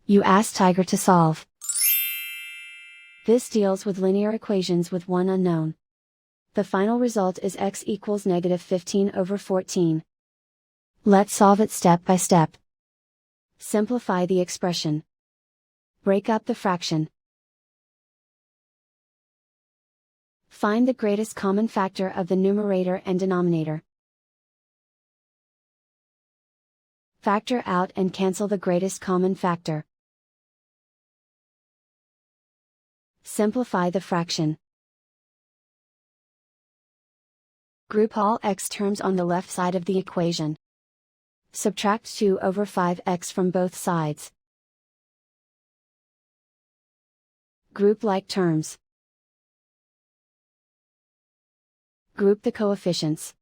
You ask Tiger to solve. This deals with linear equations with one unknown. The final result is x equals -15/14. Let's solve it step by step. Simplify the expression. Break up the fraction. Find the greatest common factor of the numerator and denominator. Factor out and cancel the greatest common factor. Simplify the fraction. Group all x terms on the left side of the equation. Subtract 2/5x from both sides. Group like terms. Group the coefficients.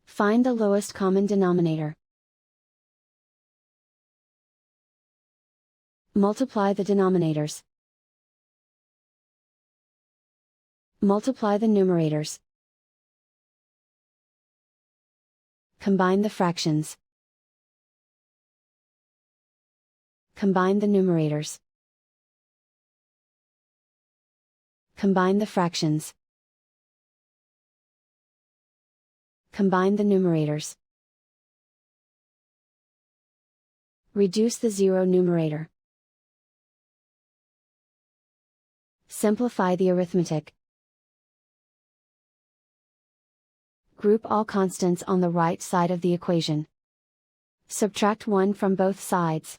Find the lowest common denominator. Multiply the denominators. Multiply the numerators. Combine the fractions. Combine the numerators. Combine the fractions. Combine the numerators. Reduce the zero numerator. Simplify the arithmetic. Group all constants on the right side of the equation. Subtract 1 from both sides.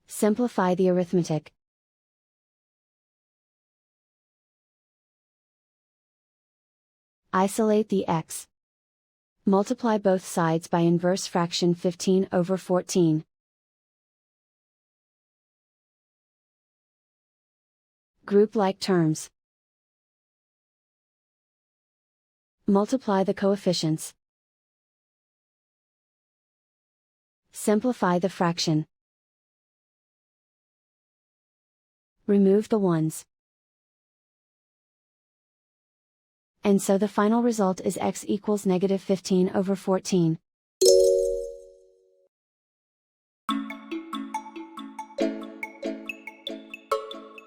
Simplify the arithmetic. Isolate the x. Multiply both sides by inverse fraction 15/14. Group like terms. Multiply the coefficients. Simplify the fraction. Remove the ones. And so the final result is x equals -15/14.